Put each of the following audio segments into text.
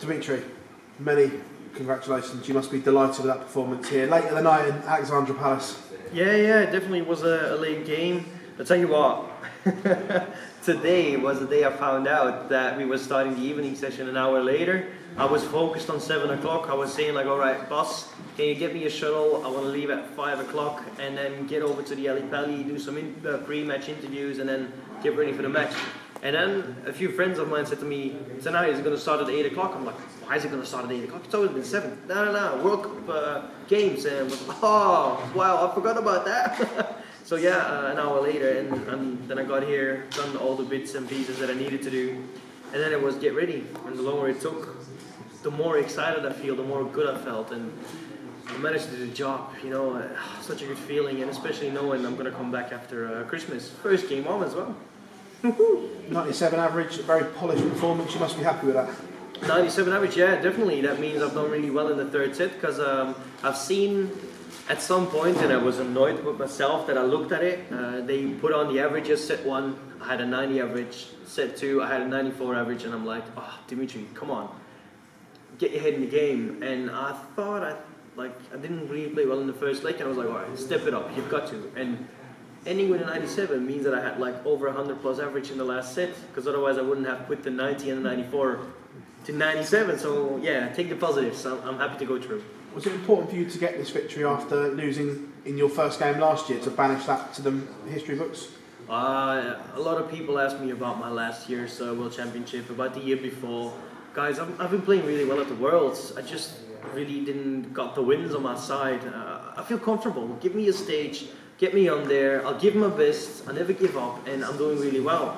Dimitri, many congratulations. You must be delighted with that performance here. Late in the night in Alexandra Palace. Yeah, it definitely was a late game. I'll tell you what, today was the day I found out that we were starting the evening session an hour later. I was focused on 7 o'clock. I was saying like, all right, boss, can you get me a shuttle? I want to leave at 5 o'clock and then get over to the Ali Pali, do some pre-match interviews and then get ready for the match. And then a few friends of mine said to me, tonight is going to start at 8 o'clock. I'm like, why is it going to start at 8 o'clock? It's always been 7. No, World Cup games. And oh, wow, I forgot about that. So yeah, an hour later, and then I got here, done all the bits and pieces that I needed to do. And then it was get ready. And the longer it took, the more excited I feel, the more good I felt. And I managed to do the job, you know, such a good feeling. And especially knowing I'm going to come back after Christmas. First game on as well. 97 average, very polished performance. You must be happy with that. 97 average, yeah, definitely. That means I've done really well in the third set because I've seen at some point, and I was annoyed with myself that I looked at it. They put on the averages. Set 1, I had a 90 average. Set 2, I had a 94 average, and I'm like, oh, Dimitri, come on, get your head in the game. And I thought I didn't really play well in the first leg, and I was like, all right, step it up. You've got to. And ending with a 97 means that I had like over 100 plus average in the last set, because otherwise I wouldn't have put the 90 and the 94 to 97. So yeah, take the positives. I'm happy to go through. Was it important for you to get this victory after losing in your first game last year to banish that to the history books? A lot of people ask me about my last year's World Championship, about the year before. Guys, I've been playing really well at the Worlds. I just really didn't got the wins on my side. I feel comfortable. Give me a stage. Get me on there, I'll give my best, I never give up, and I'm doing really well.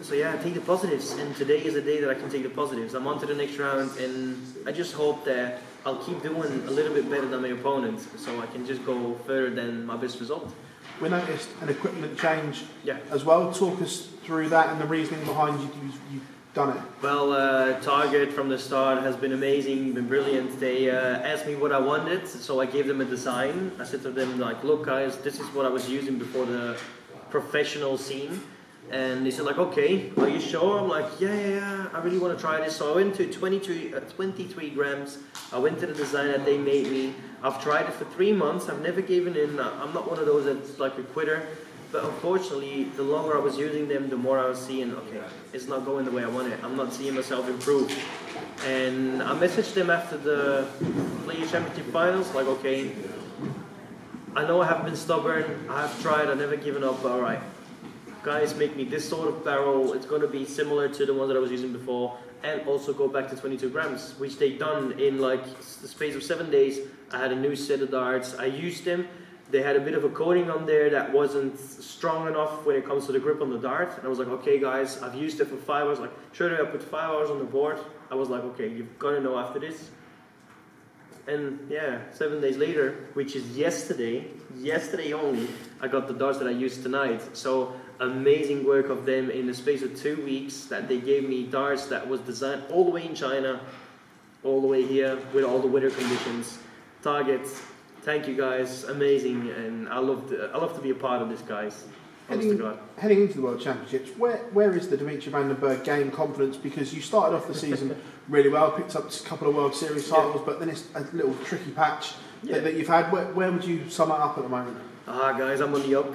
So yeah, take the positives, and today is a day that I can take the positives. I'm on to the next round, and I just hope that I'll keep doing a little bit better than my opponent, so I can just go further than my best result. We noticed an equipment change yeah. as well. Talk us through that and the reasoning behind you done it. Well, Target from the start has been amazing, been brilliant. They asked me what I wanted, so I gave them a design. I said to them, like, look guys, this is what I was using before the professional scene. And they said like, okay, are you sure? I'm like, yeah, I really want to try this. So I went to 23 grams. I went to the design that they made me. I've tried it for 3 months. I've never given in. I'm not one of those that's like a quitter. But unfortunately, the longer I was using them, the more I was seeing, okay, it's not going the way I want it. I'm not seeing myself improve. And I messaged them after the Players Championship Finals, like, okay, I know I haven't been stubborn. I've tried. I've never given up. All right, guys, make me this sort of barrel. It's going to be similar to the one that I was using before, and also go back to 22 grams, which they done in like the space of 7 days. I had a new set of darts. I used them. They had a bit of a coating on there that wasn't strong enough when it comes to the grip on the dart. And I was like, okay guys, I've used it for 5 hours. Like, sure, I put 5 hours on the board. I was like, okay, you've got to know after this. And yeah, 7 days later, which is yesterday only, I got the darts that I used tonight. So amazing work of them in the space of 2 weeks that they gave me darts that was designed all the way in China, all the way here with all the weather conditions. Targets. Thank you guys, amazing, and I love to be a part of this, guys. Heading into the World Championships, where is the Dimitri van den Bergh game confidence? Because you started off the season really well, picked up a couple of World Series titles, but then it's a little tricky patch that you've had. Where would you sum it up at the moment? Guys, I'm on the up.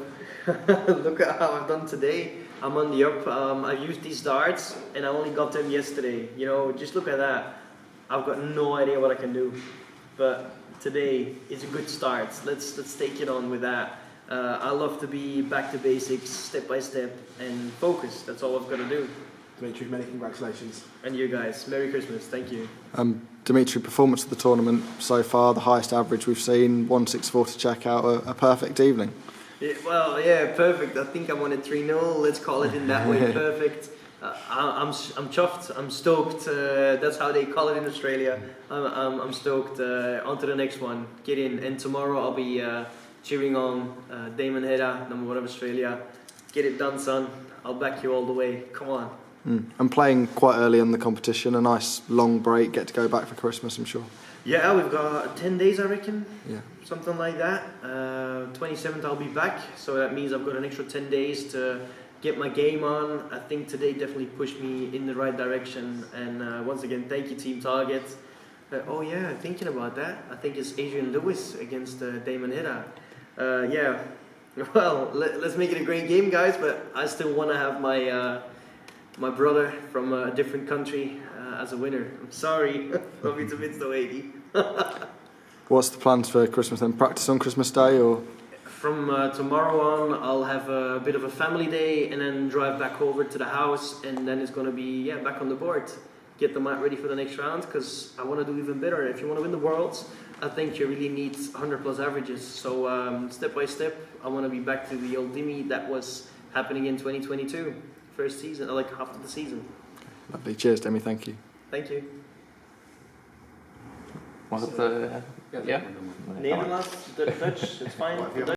Look at how I've done today. I'm on the up. I used these darts, and I only got them yesterday. You know, just look at that. I've got no idea what I can do, but today is a good start. Let's take it on with that. I love to be back to basics, step by step, and focus. That's all I've got to do. Dimitri, many congratulations. And you guys, Merry Christmas. Thank you. Dimitri, performance of the tournament so far, the highest average we've seen, 164 to check out, a perfect evening. Yeah, perfect. I think I won it 3-0. Let's call it in that way. Perfect. I'm chuffed. I'm stoked. That's how they call it in Australia. I'm stoked. On to the next one. Get in. And tomorrow I'll be cheering on Damon Hedda, number 1 of Australia. Get it done, son. I'll back you all the way. Come on. And playing quite early in the competition, a nice long break, get to go back for Christmas, I'm sure. Yeah, we've got 10 days, I reckon. Yeah. Something like that. 27th I'll be back, so that means I've got an extra 10 days to get my game on. I think today definitely pushed me in the right direction. And once again, thank you, Team Target. Oh yeah, thinking about that, I think it's Adrian Lewis against Damon Hitta. Yeah, well, let's make it a great game, guys. But I still want to have my brother from a different country as a winner. I'm sorry, love you to bits though, 80. What's the plans for Christmas then? Practice on Christmas Day or? From tomorrow on, I'll have a bit of a family day and then drive back over to the house, and then it's going to be back on the board. Get the mat ready for the next round, because I want to do even better. If you want to win the Worlds, I think you really need 100 plus averages. So step by step, I want to be back to the old Dimi that was happening in 2022, first season, like half of the season. Lovely. Cheers, Demi. Thank you. Thank you. Was het... ja? Nederlands, Dutch, it's fine.